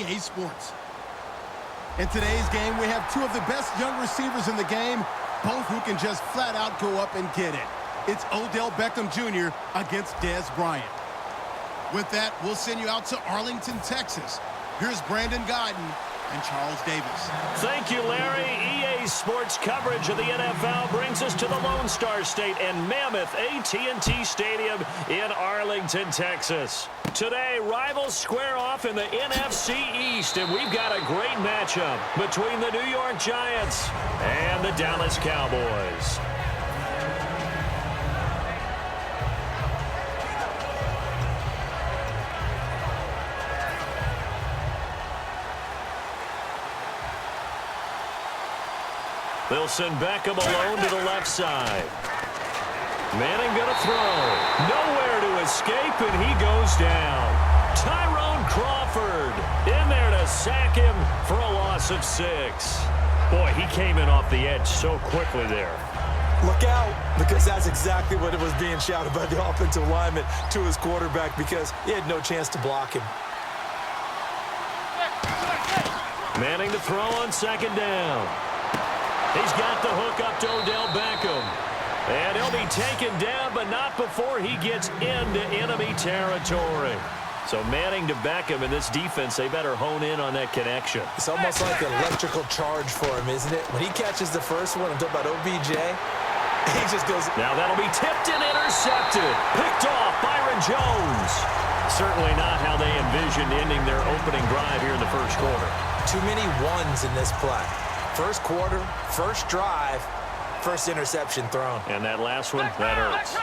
EA Sports. In today's game, we have two of the best young receivers in the game, both who can just flat out go up and get it. It's Odell Beckham Jr. against Dez Bryant. With that, we'll send you out to Arlington, Texas. Here's Brandon Guyton and Charles Davis. Thank you, Larry. EA Sports coverage of the NFL brings us to the Lone Star State and Mammoth AT&T Stadium in Arlington, Texas. Today, rivals square off in the NFC East, and we've got a great matchup between the New York Giants and the Dallas Cowboys. They'll send Beckham alone to the left side. Manning going to throw. Nowhere to escape, and he goes down. Tyrone Crawford in there to sack him for a loss of 6. Boy, he came in off the edge so quickly there. Look out, because that's exactly what it was being shouted by the offensive lineman to his quarterback, because he had no chance to block him. Manning to throw on second down. He's got the hook up to Odell Beckham. And he'll be taken down, but not before he gets into enemy territory. So Manning to Beckham in this defense, they better hone in on that connection. It's almost like an electrical charge for him, isn't it? When he catches the first one, I'm talking about OBJ, he just goes. Now that'll be tipped and intercepted. Picked off Byron Jones. Certainly not how they envisioned ending their opening drive here in the first quarter. Too many ones in this play. First quarter, first drive, first interception thrown. And that last one, that hurts.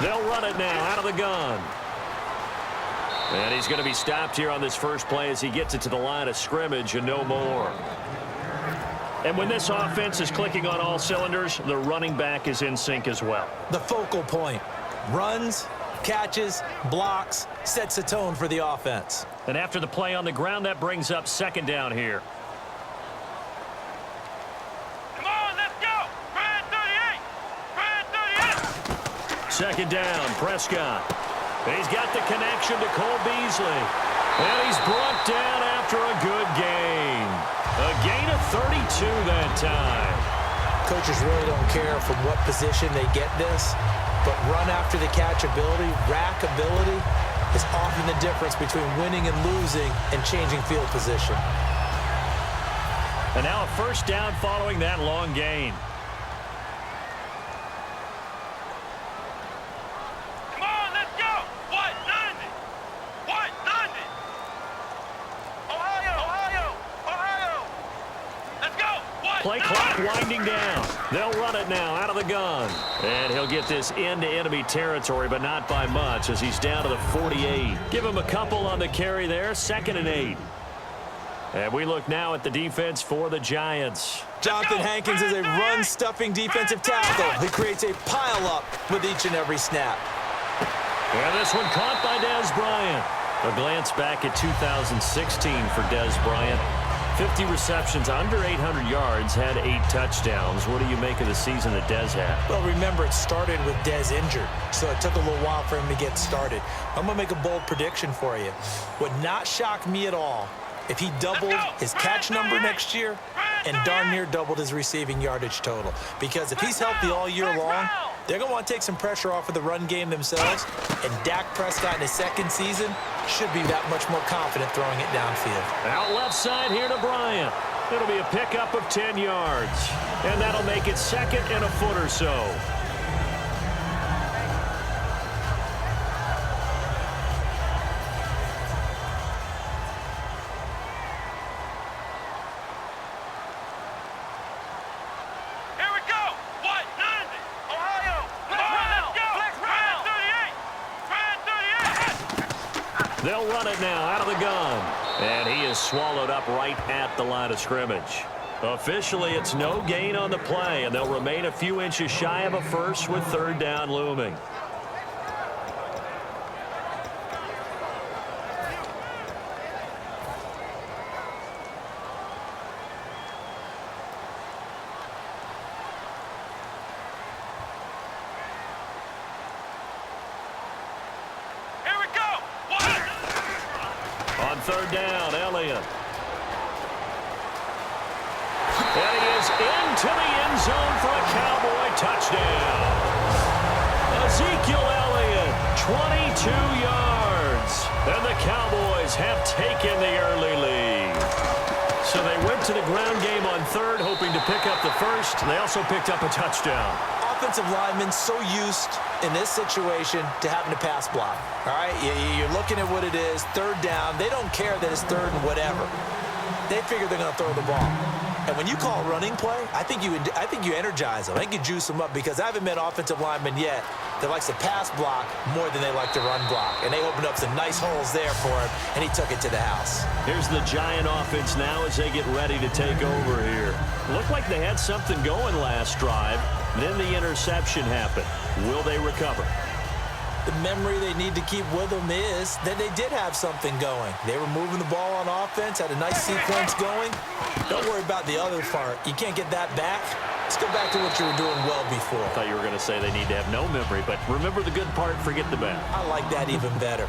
They'll run it now out of the gun. And he's going to be stopped here on this first play as he gets it to the line of scrimmage and no more. And when this offense is clicking on all cylinders, the running back is in sync as well. The focal point. Runs, catches, blocks, sets a tone for the offense. And after the play on the ground, that brings up second down here. Come on, let's go! Brand 38! Brand 38! Second down, Prescott. He's got the connection to Cole Beasley. And he's brought down after a good gain. A gain of 32 that time. Coaches really don't care from what position they get this. But run after the catch ability, rack ability, is often the difference between winning and losing and changing field position. And now a first down following that long gain. Come on, let's go! What? Nothing! What? Nothing! Ohio! Let's go! What? Play clock winding down. They'll run it now out of the gun. And he'll get this into enemy territory, but not by much as he's down to the 48. Give him a couple on the carry there, 2nd and 8. And we look now at the defense for the Giants. Jonathan Hankins is a run-stuffing defensive tackle. He creates a pile-up with each and every snap. And this one caught by Dez Bryant. A glance back at 2016 for Dez Bryant. 50 receptions, under 800 yards, had 8 touchdowns. What do you make of the season that Dez had? Well, remember, it started with Dez injured, so it took a little while for him to get started. I'm going to make a bold prediction for you. Would not shock me at all if he doubled his catch number next year and darn near doubled his receiving yardage total. Because if he's healthy all year long, they're going to want to take some pressure off of the run game themselves, and Dak Prescott in his second season should be that much more confident throwing it downfield. Out left side here to Bryant. It'll be a pickup of 10 yards, and that'll make it 2nd and a foot or so. They'll run it now out of the gun. And he is swallowed up right at the line of scrimmage. Officially, it's no gain on the play, and they'll remain a few inches shy of a first with 3rd down looming. third down, Elliott. And he is into the end zone for a Cowboy touchdown. Ezekiel Elliott, 22 yards. And the Cowboys have taken the early lead. So they went to the ground game on third, hoping to pick up the first. They also picked up a touchdown. Offensive linemen so used in this situation to having to pass block. All right, you're looking at what it is, third down. They don't care that it's third and whatever. They figure they're going to throw the ball. And when you call running play, I think you energize them. I think you juice them up because I haven't met offensive linemen yet that likes to pass block more than they like to run block. And they opened up some nice holes there for him, and he took it to the house. Here's the Giant offense now as they get ready to take over here. Looked like they had something going last drive. Then the interception happened. Will they recover? The memory they need to keep with them is that they did have something going. They were moving the ball on offense, had a nice sequence going. Don't worry about the other part. You can't get that back. Let's go back to what you were doing well before. I thought you were going to say they need to have no memory, but remember the good part, forget the bad. I like that even better.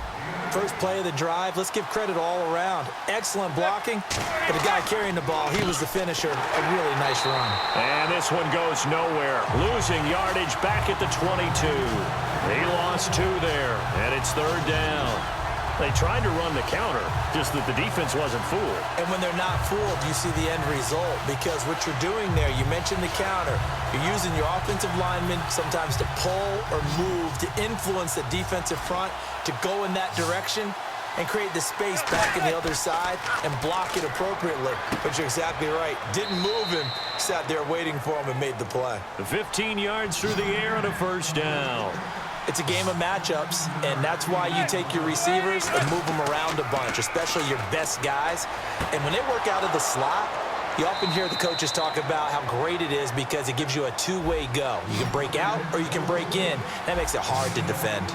First play of the drive, let's give credit all around. Excellent blocking, but the guy carrying the ball, he was the finisher. A really nice run. And this one goes nowhere. Losing yardage back at the 22. He lost 2 there, and it's third down. They tried to run the counter, just that the defense wasn't fooled. And when they're not fooled, you see the end result, because what you're doing there, you mentioned the counter. You're using your offensive linemen sometimes to pull or move to influence the defensive front to go in that direction and create the space back on the other side and block it appropriately. But you're exactly right. Didn't move him, sat there waiting for him and made the play. 15 yards through the air and a first down. It's a game of matchups, and that's why you take your receivers and move them around a bunch, especially your best guys. And when they work out of the slot, you often hear the coaches talk about how great it is because it gives you a two-way go. You can break out or you can break in. That makes it hard to defend.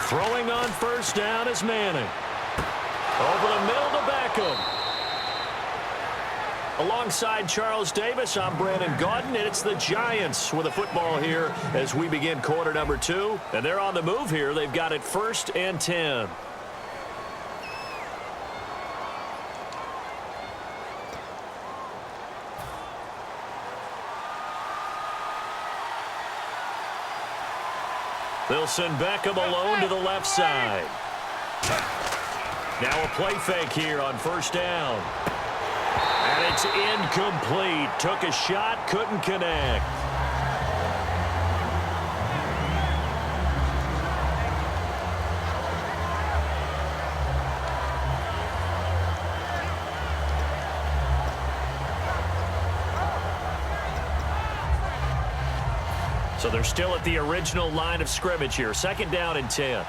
Throwing on first down is Manning. Over the middle to Beckham. Alongside Charles Davis, I'm Brandon Gaudin, and it's the Giants with the football here as we begin quarter number 2. And they're on the move here. They've got it 1st and 10. They'll send Beckham alone to the left side. Now a play fake here on first down. And it's incomplete. Took a shot, couldn't connect. So they're still at the original line of scrimmage here. 2nd down and 10.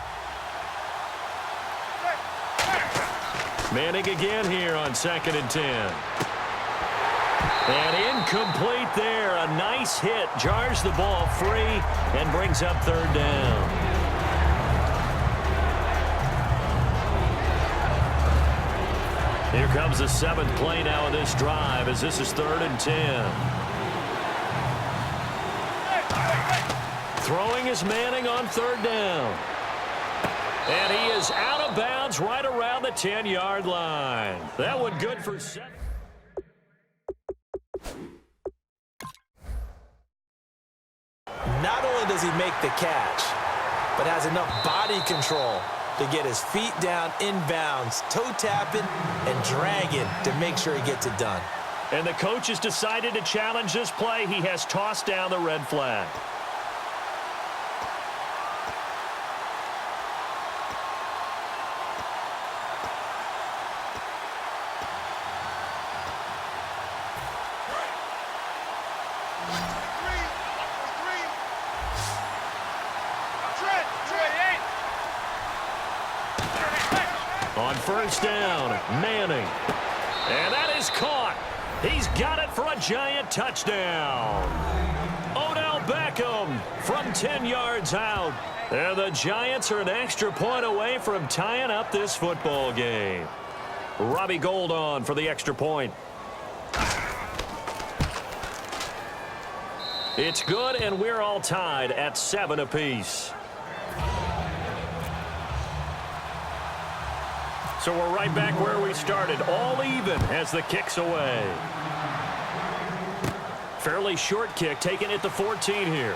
Manning again here on 2nd and 10. And incomplete there. A nice hit. Jars the ball free and brings up 3rd down. Here comes the 7th play now of this drive as this is 3rd and 10. Throwing is Manning on 3rd down. And he is out of bounds right around the 10-yard line. That one good for 7. Not only does he make the catch, but has enough body control to get his feet down inbounds, toe tapping and dragging to make sure he gets it done. And the coach has decided to challenge this play. He has tossed down the red flag. On first down, Manning. And that is caught. He's got it for a Giant touchdown. Odell Beckham from 10 yards out. And the Giants are an extra point away from tying up this football game. Robbie Gould on for the extra point. It's good, and we're all tied at 7 apiece. So we're right back where we started, all even as the kick's away. Fairly short kick, taking it to 14 here.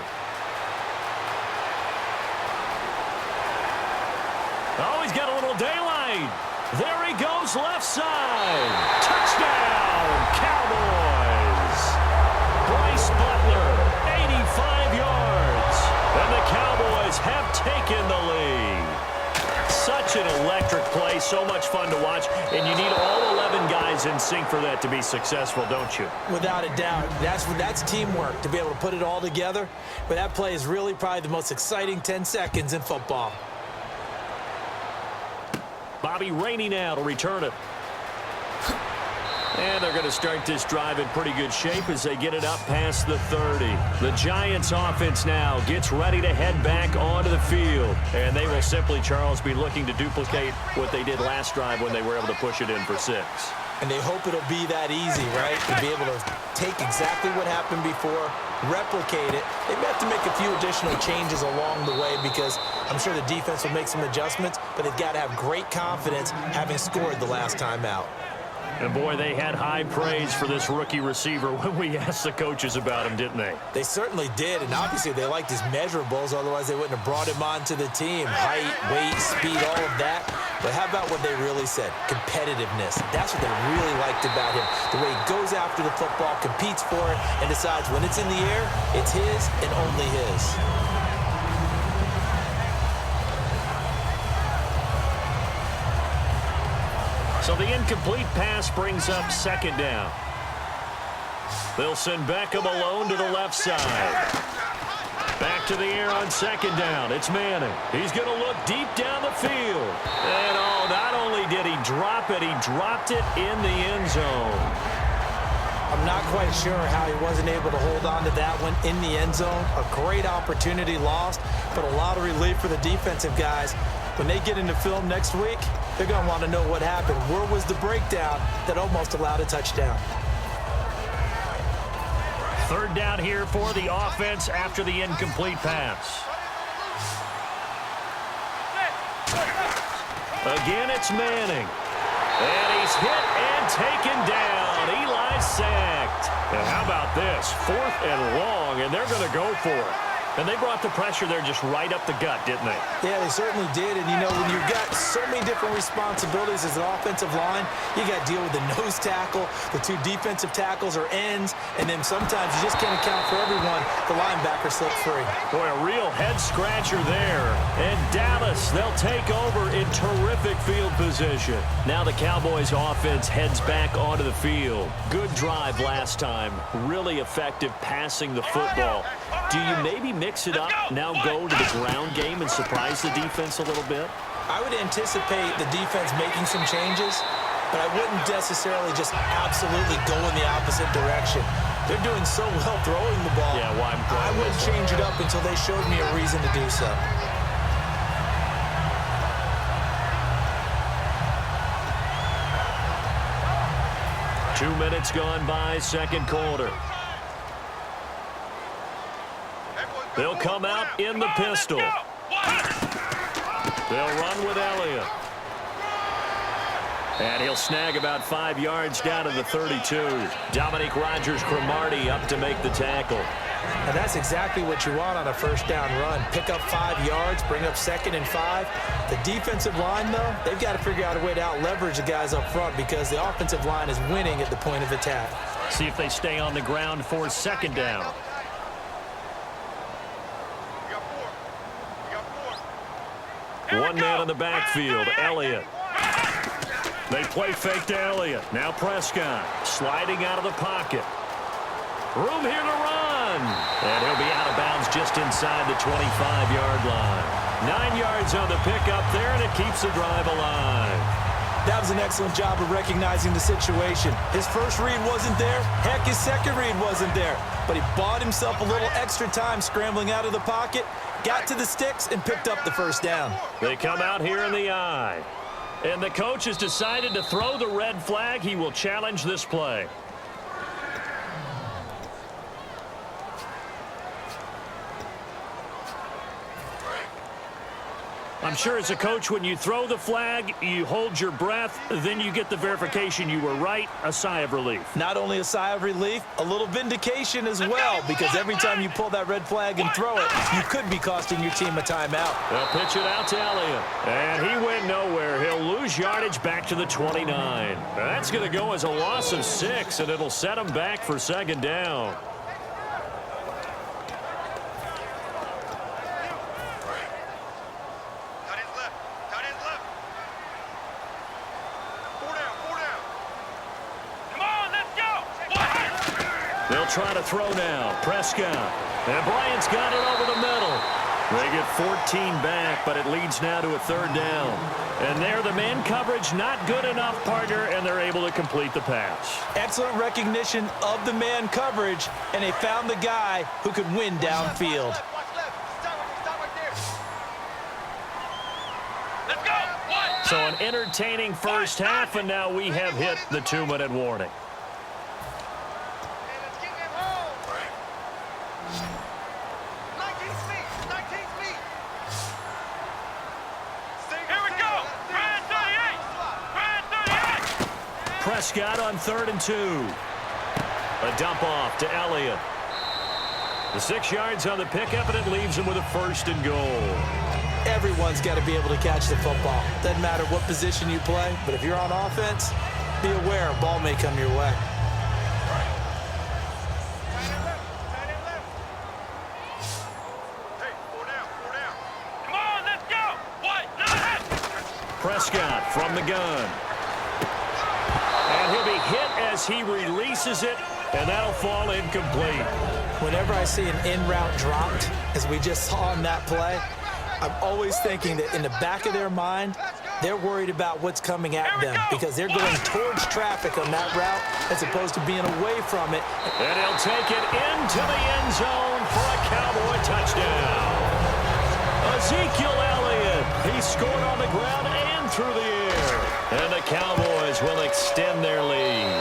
Oh, he's got a little daylight. There he goes, left side. Touchdown, Cowboys. Bryce Butler, 85 yards. And the Cowboys have taken the lead. Such an electric play, so much fun to watch, and you need all 11 guys in sync for that to be successful, don't you? Without a doubt. That's teamwork, to be able to put it all together. But that play is really probably the most exciting 10 seconds in football. Bobby Rainey now to return it. And they're going to start this drive in pretty good shape as they get it up past the 30. The Giants offense now gets ready to head back onto the field. And they will simply, Charles, be looking to duplicate what they did last drive when they were able to push it in for 6. And they hope it'll be that easy, right? To be able to take exactly what happened before, replicate it. They may have to make a few additional changes along the way because I'm sure the defense will make some adjustments, but they've got to have great confidence having scored the last time out. And, boy, they had high praise for this rookie receiver when we asked the coaches about him, didn't they? They certainly did, and obviously they liked his measurables. Otherwise, they wouldn't have brought him onto the team. Height, weight, speed, all of that. But how about what they really said? Competitiveness. That's what they really liked about him. The way he goes after the football, competes for it, and decides when it's in the air, it's his and only his. So the incomplete pass brings up 2nd down. They'll send Beckham alone to the left side. Back to the air on 2nd down. It's Manning. He's going to look deep down the field. And, oh, not only did he drop it, he dropped it in the end zone. I'm not quite sure how he wasn't able to hold on to that one in the end zone. A great opportunity lost, but a lot of relief for the defensive guys. When they get into film next week, they're going to want to know what happened. Where was the breakdown that almost allowed a touchdown? 3rd down here for the offense after the incomplete pass. Again, it's Manning. And he's hit and taken down. Eli sacked. And how about this? 4th and long, and they're going to go for it. And they brought the pressure there just right up the gut, didn't they? Yeah, they certainly did. And, you know, when you've got so many different responsibilities as an offensive line, you got to deal with the nose tackle, the 2 defensive tackles or ends, and then sometimes you just can't account for everyone. The linebacker slipped free. Boy, a real head-scratcher there. And Dallas, they'll take over in terrific field position. Now the Cowboys offense heads back onto the field. Good drive last time. Really effective passing the football. Do you maybe mix it up, now go to the ground game and surprise the defense a little bit? I would anticipate the defense making some changes, but I wouldn't necessarily just absolutely go in the opposite direction. They're doing so well throwing the ball. Yeah, well, I wouldn't change it up until they showed me a reason to do so. Two minutes gone by, 2nd quarter. They'll come out in the pistol. They'll run with Elliott. And he'll snag about 5 yards down to the 32. Dominique Rodgers-Cromartie up to make the tackle. And that's exactly what you want on a 1st down run. Pick up 5 yards, bring up 2nd and 5. The defensive line, though, they've got to figure out a way to out-leverage the guys up front because the offensive line is winning at the point of attack. See if they stay on the ground for 2nd down. One man in the backfield, Elliott. They play fake to Elliott. Now Prescott sliding out of the pocket. Room here to run. And he'll be out of bounds just inside the 25-yard line. 9 yards on the pickup there, and it keeps the drive alive. That was an excellent job of recognizing the situation. His first read wasn't there. Heck, his second read wasn't there. But he bought himself a little extra time scrambling out of the pocket, got to the sticks, and picked up the 1st down. They come out here in the eye. And the coach has decided to throw the red flag. He will challenge this play. I'm sure as a coach, when you throw the flag, you hold your breath, then you get the verification you were right, a sigh of relief. Not only a sigh of relief, a little vindication as well, because every time you pull that red flag and throw it, you could be costing your team a timeout. They'll pitch it out to Elliott, and he went nowhere. He'll lose yardage back to the 29. That's going to go as a loss of 6, and it'll set him back for second down. They'll try to throw now. Prescott. And Bryant's got it over the middle. They get 14 back, but it leads now to a third down. And there, the man coverage not good enough, partner, and they're able to complete the pass. Excellent recognition of the man coverage, and they found the guy who could win downfield. So an entertaining first half, and now we have hit the 2-minute warning. Prescott on 3rd and 2. A dump off to Elliott. The 6 yards on the pickup, and it leaves him with a 1st and goal. Everyone's got to be able to catch the football. Doesn't matter what position you play, but if you're on offense, be aware a ball may come your way. Come on, let's go. Prescott from the gun. And he'll be hit as he releases it, and that'll fall incomplete. Whenever I see an in-route dropped, as we just saw in that play, I'm always thinking that in the back of their mind, they're worried about what's coming at them because they're going towards traffic on that route as opposed to being away from it. And he'll take it into the end zone for a Cowboy touchdown. Ezekiel Elliott, he scored on the ground and through the air. And the Cowboys will extend their lead.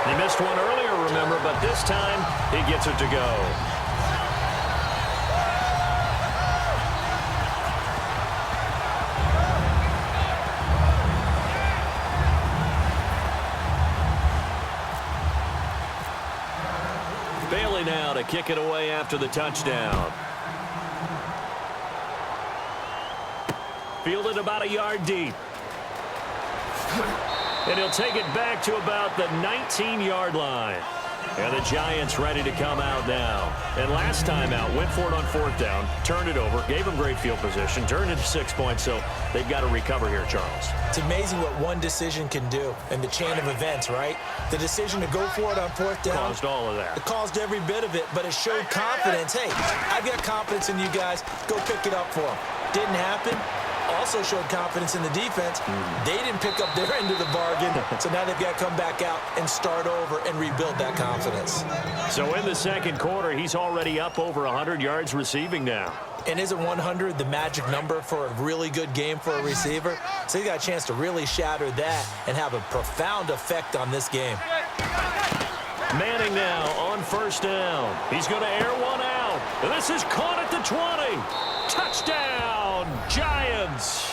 He missed one earlier, remember, but this time he gets it to go. Bailey now to kick it away after the touchdown. Fielded about a yard deep. And he'll take it back to about the 19-yard line. And the Giants ready to come out now. And last time out, went for it on 4th down, turned it over, gave them great field position, turned it to 6 points, so they've got to recover here, Charles. It's amazing what one decision can do in the chain of events, right? The decision to go for it on 4th down. Caused all of that. It caused every bit of it, but it showed confidence. Hey, I've got confidence in you guys. Go pick it up for them. Didn't happen. Also showed confidence in the defense. They didn't pick up their end of the bargain, so now they've got to come back out and start over and rebuild that confidence. So in the second quarter, he's already up over 100 yards receiving now. And isn't 100 the magic number for a really good game for a receiver? So he got a chance to really shatter that and have a profound effect on this game. Manning now on 1st down. He's going to air one out. This is caught at the 20. Touchdown, Giants.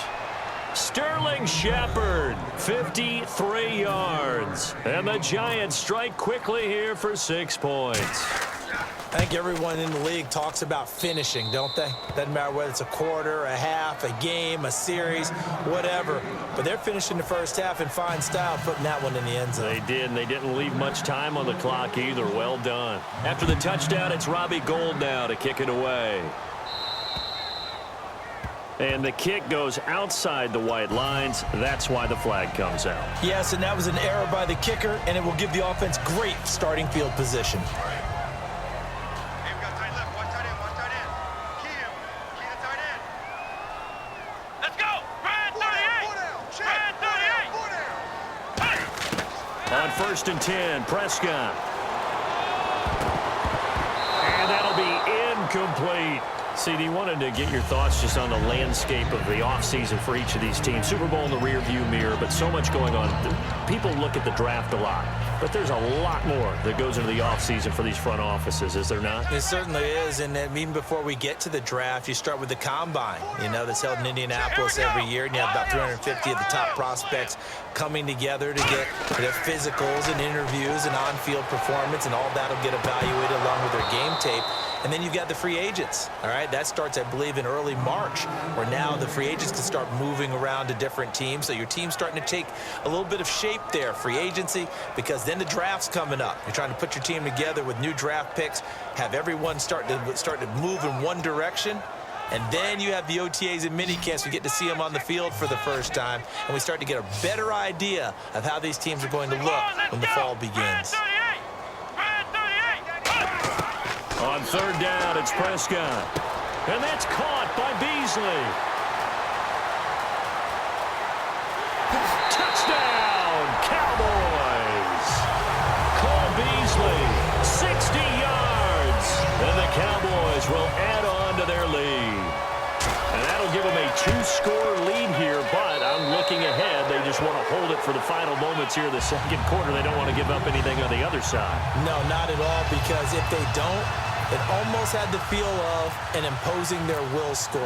Sterling Shepard, 53 yards. And the Giants strike quickly here for 6 points. I think everyone in the league talks about finishing, don't they? Doesn't matter whether it's a quarter, a half, a game, a series, whatever. But they're finishing the first half in fine style, putting that one in the end zone. They did, and they didn't leave much time on the clock either. Well done. After the touchdown, it's Robbie Gould now to kick it away. And the kick goes outside the white lines. That's why the flag comes out. Yes, and that was an error by the kicker, and it will give the offense great starting field position. On 1st and 10, Prescott. And that'll be incomplete. CD, wanted to get your thoughts just on the landscape of the offseason for each of these teams. Super Bowl in the rearview mirror, but so much going on. People look at the draft a lot. But there's a lot more that goes into the offseason for these front offices, is there not? It certainly is, and even before we get to the draft, you start with the combine, that's held in Indianapolis every year, and you have about 350 of the top prospects coming together to get their physicals and interviews and on-field performance, and all that will get evaluated along with their game tape. And then you've got the free agents, all right? That starts, I believe, in early March, where now the free agents can start moving around to different teams. So your team's starting to take a little bit of shape there, free agency, because then the draft's coming up. You're trying to put your team together with new draft picks, have everyone start to move in one direction. And then you have the OTAs and minicamps. We get to see them on the field for the first time, and we start to get a better idea of how these teams are going to look when the fall begins. On third down, it's Prescott. And that's caught by Beasley. Touchdown, Cowboys. Cole Beasley, 60 yards. And the Cowboys will add on to their lead. And that'll give them a 2-score lead here, but I'm looking ahead. They just want to hold it for the final moments here of the second quarter. They don't want to give up anything on the other side. No, not at all, because if they don't, it almost had the feel of an imposing their will score.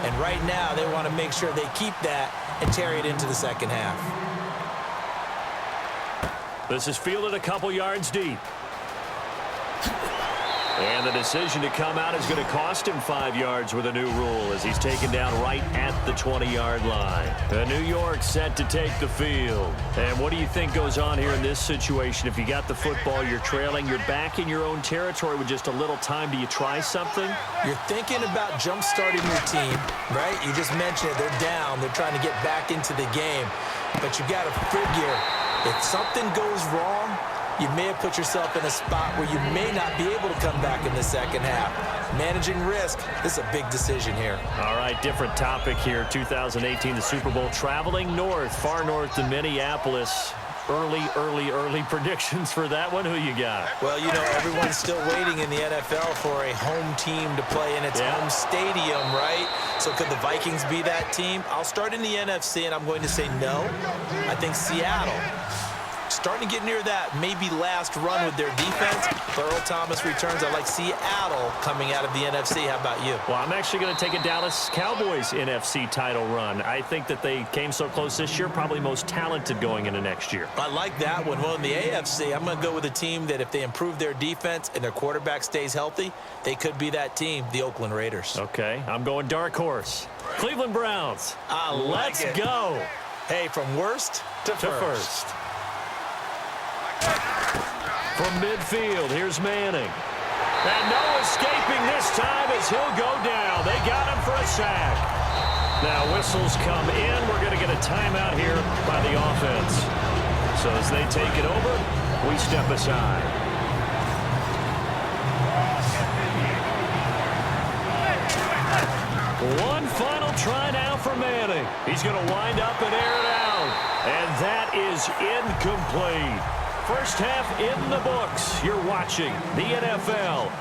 And right now, they want to make sure they keep that and carry it into the second half. This is fielded a couple yards deep. And the decision to come out is going to cost him 5 yards with a new rule as he's taken down right at the 20-yard line. The New York set to take the field. And what do you think goes on here in this situation? If you got the football, you're trailing, you're back in your own territory with just a little time. Do you try something? You're thinking about jump-starting your team, right? You just mentioned it. They're down. They're trying to get back into the game. But you got to figure, if something goes wrong, you may have put yourself in a spot where you may not be able to come back in the second half. Managing risk, this is a big decision here. All right, different topic here. 2018, the Super Bowl, traveling north, far north to Minneapolis. Early predictions for that one. Who you got? Well, everyone's still waiting in the NFL for a home team to play in its home stadium, right? So could the Vikings be that team? I'll start in the NFC, and I'm going to say no. I think Seattle. Starting to get near that maybe last run with their defense. Earl Thomas returns. I like Seattle coming out of the NFC. How about you? Well, I'm actually going to take a Dallas Cowboys NFC title run. I think that they came so close this year, probably most talented going into next year. I like that one. Well, in the AFC, I'm going to go with a team that if they improve their defense and their quarterback stays healthy, they could be that team, the Oakland Raiders. Okay, I'm going dark horse. Cleveland Browns. Let's go. Hey, from worst to first. From midfield, here's Manning. And no escaping this time as he'll go down. They got him for a sack. Now whistles come in. We're going to get a timeout here by the offense. So as they take it over, we step aside. One final try now for Manning. He's going to wind up and air it out. And that is incomplete. First half in the books. You're watching the NFL